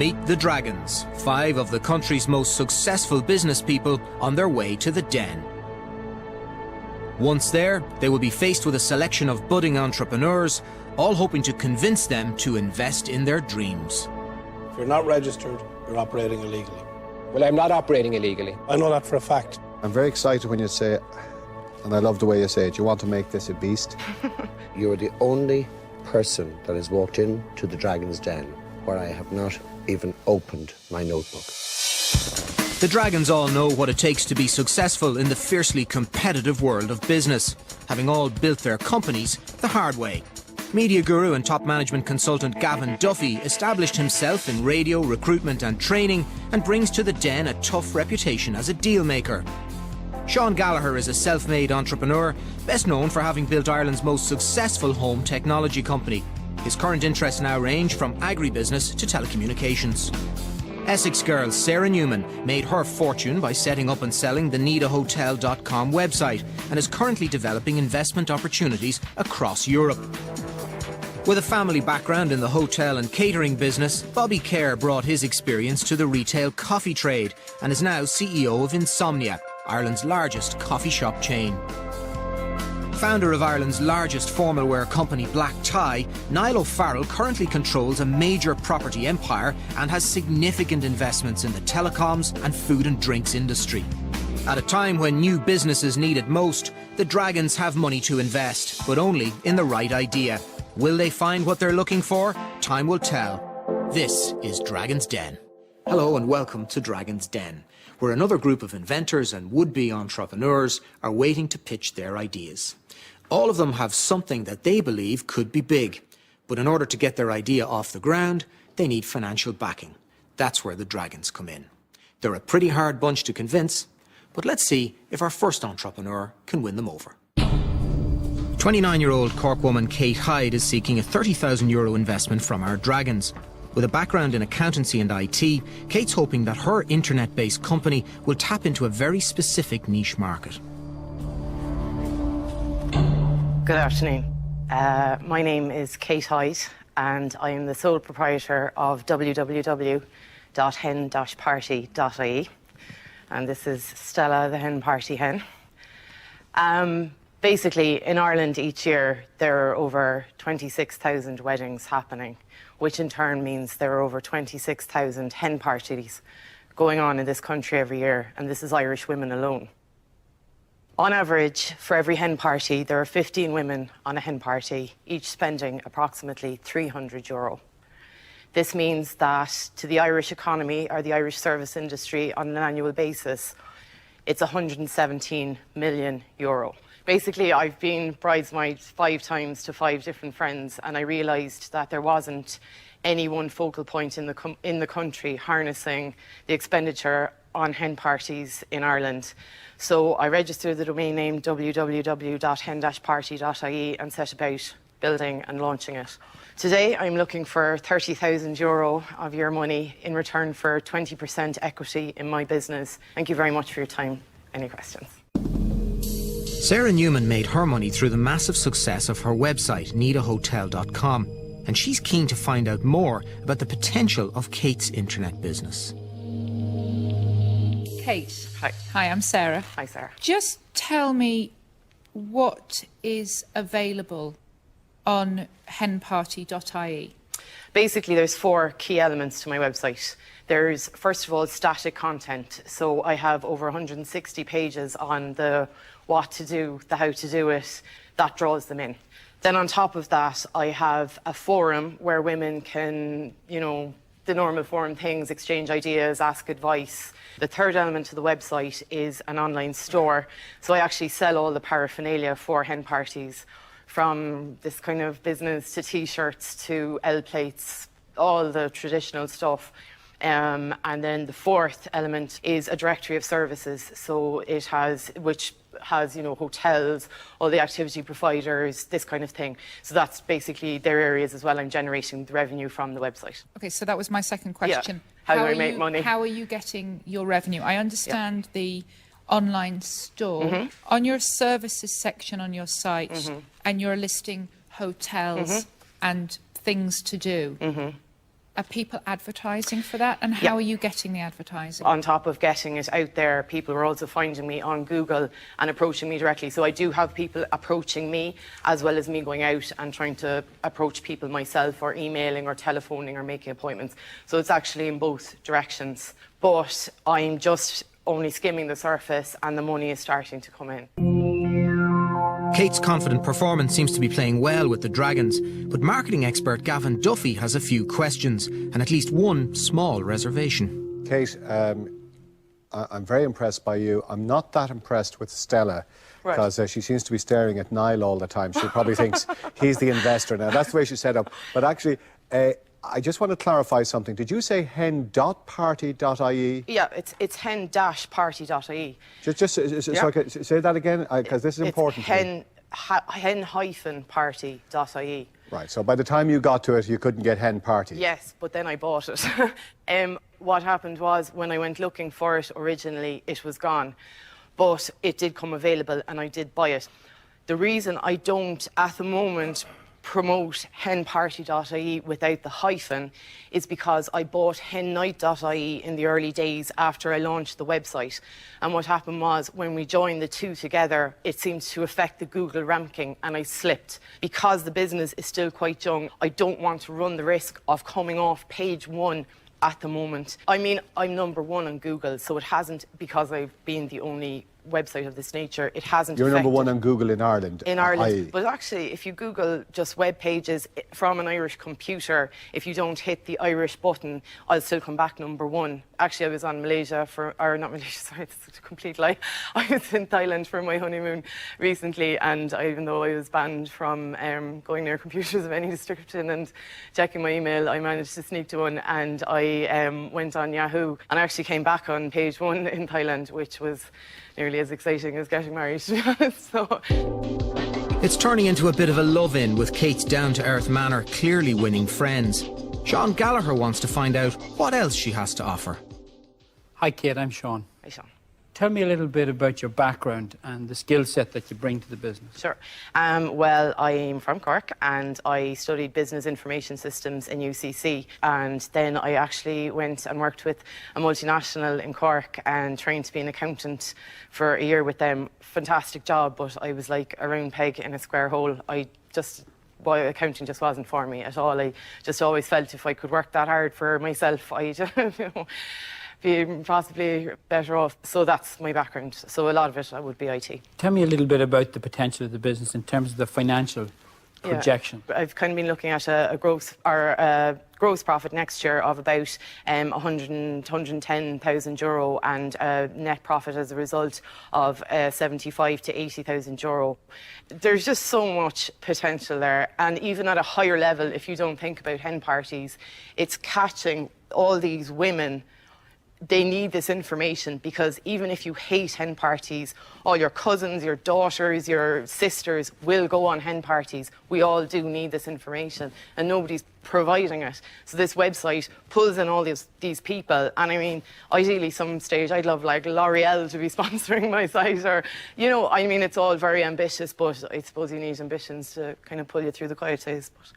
Meet the Dragons, 5 of the country's most successful business people on their way to the Den. Once there, they will be faced with a selection of budding entrepreneurs, all hoping to convince them to invest in their dreams. If you're not registered, you're operating illegally. Well, I'm not operating illegally. I know that for a fact. I'm very excited when you say it, and I love the way you say it. You want to make this a beast. You're the only person that has walked into the Dragon's Den where I have not even opened my notebook. The Dragons all know what it takes to be successful in the fiercely competitive world of business, having all built their companies the hard way. Media guru and top management consultant Gavin Duffy established himself in radio, recruitment and training and brings to the Den a tough reputation as a deal maker. Sean Gallagher is a self-made entrepreneur, best known for having built Ireland's most successful home technology company. His current interests now range from agribusiness to telecommunications. Essex girl Sarah Newman made her fortune by setting up and selling the needahotel.com website and is currently developing investment opportunities across Europe. With a family background in the hotel and catering business, Bobby Kerr brought his experience to the retail coffee trade and is now CEO of Insomnia, Ireland's largest coffee shop chain. Founder of Ireland's largest formal wear company Black Tie, Niall O'Farrell currently controls a major property empire and has significant investments in the telecoms and food and drinks industry. At a time when new businesses need it most, the Dragons have money to invest, but only in the right idea. Will they find what they're looking for? Time will tell. This is Dragons Den. Hello and welcome to Dragons Den, where another group of inventors and would-be entrepreneurs are waiting to pitch their ideas. All of them have something that they believe could be big, but in order to get their idea off the ground, they need financial backing. That's where the Dragons come in. They're a pretty hard bunch to convince, but let's see if our first entrepreneur can win them over. 29-year-old Cork woman Kate Hyde is seeking a €30,000 investment from our Dragons. With a background in accountancy and IT, Kate's hoping that her internet-based company will tap into a very specific niche market. Good afternoon. My name is Kate Hyde and I am the sole proprietor of www.hen-party.ie, and this is Stella the hen party hen. Basically, in Ireland each year there are over 26,000 weddings happening, which in turn means there are over 26,000 hen parties going on in this country every year, and this is Irish women alone. On average, for every hen party, there are 15 women on a hen party, each spending approximately €300. This means that to the Irish economy or the Irish service industry on an annual basis, it's €117 million. Basically, I've been bridesmaid 5 times to 5 different friends, and I realised that there wasn't any one focal point in the country harnessing the expenditure on hen parties in Ireland. So I registered the domain name www.hen-party.ie and set about building and launching it. Today I'm looking for €30,000 of your money in return for 20% equity in my business. Thank you very much for your time. Any questions? Sarah Newman made her money through the massive success of her website, needahotel.com, and she's keen to find out more about the potential of Kate's internet business. Kate. Hi. Hi, I'm Sarah. Hi, Sarah. Just tell me what is available on henparty.ie. Basically, there's 4 key elements to my website. There's, first of all, static content. So I have over 160 pages on the what to do, the how to do it. That draws them in. Then on top of that, I have a forum where women can, the normal forum things, exchange ideas, ask advice. The third element to the website is an online store. So I actually sell all the paraphernalia for hen parties, from this kind of business to T-shirts to L-plates, all the traditional stuff. And then the fourth element is a directory of services. So it has, which has, hotels, all the activity providers, this kind of thing. So that's basically their areas as well. I'm generating the revenue from the website. Okay, so that was my second question. Yeah. How do I make money? How are you getting your revenue? I understand the online store. On your services section on your site, and you're listing hotels and things to do. Are people advertising for that? And how are you getting the advertising? On top of getting it out there, people are also finding me on Google and approaching me directly. So I do have people approaching me, as well as me going out and trying to approach people myself, or emailing or telephoning or making appointments. So it's actually in both directions. But I'm just only skimming the surface and the money is starting to come in. Kate's confident performance seems to be playing well with the Dragons, but marketing expert Gavin Duffy has a few questions and at least one small reservation. Kate, I'm very impressed by you. I'm not that impressed with Stella, because she seems to be staring at Niall all the time. She probably thinks he's the investor now. That's the way she's set up. But actually, I just want to clarify something. Did you say hen.party.ie? Yeah, it's hen-party.ie. Just so I can say that again, because this is important. hen-party.ie. Right, so by the time you got to it, you couldn't get hen party. Yes, but then I bought it. What happened was, when I went looking for it originally, it was gone. But it did come available and I did buy it. The reason I don't, at the moment, promote henparty.ie without the hyphen is because I bought hennight.ie in the early days after I launched the website. And what happened was, when we joined the two together, it seemed to affect the Google ranking and I slipped. Because the business is still quite young, I don't want to run the risk of coming off page 1 at the moment. I mean, I'm #1 on Google, so it hasn't, because I've been the only website of this nature, it hasn't You're affected. #1 on Google in Ireland. In Ireland. But actually, if you Google just web pages from an Irish computer, if you don't hit the Irish button, I'll still come back #1. Actually, I was on Malaysia or not Malaysia, sorry, it's a complete lie. I was in Thailand for my honeymoon recently, and even though I was banned from going near computers of any description and checking my email, I managed to sneak to one, and I went on Yahoo, and I actually came back on page 1 in Thailand, which was nearly as exciting as getting married, to be honest. So It's turning into a bit of a love-in, with Kate's down-to-earth manner clearly winning friends. Sean Gallagher wants to find out what else she has to offer. Hi Kate, I'm Sean. Hi, Sean. Tell me a little bit about your background and the skill set that you bring to the business. Sure. Well, I'm from Cork and I studied business information systems in UCC, and then I actually went and worked with a multinational in Cork and trained to be an accountant for a year with them. Fantastic job, but I was like a round peg in a square hole. Accounting just wasn't for me at all. I just always felt if I could work that hard for myself, I'd be possibly better off. So that's my background. So a lot of it would be IT. Tell me a little bit about the potential of the business in terms of the financial projection. Yeah. I've kind of been looking at a gross profit next year of about 110,000 euro, and a net profit as a result of 75 to 80,000 euro. There's just so much potential there, and even at a higher level, if you don't think about hen parties, it's catching all these women. They need this information, because even if you hate hen parties, all your cousins, your daughters, your sisters will go on hen parties. We all do need this information, and nobody's providing it. So this website pulls in all these people, and I mean, ideally some stage I'd love like L'Oreal to be sponsoring my site, or, you know, I mean, it's all very ambitious, but I suppose you need ambitions to kind of pull you through the quiet days. But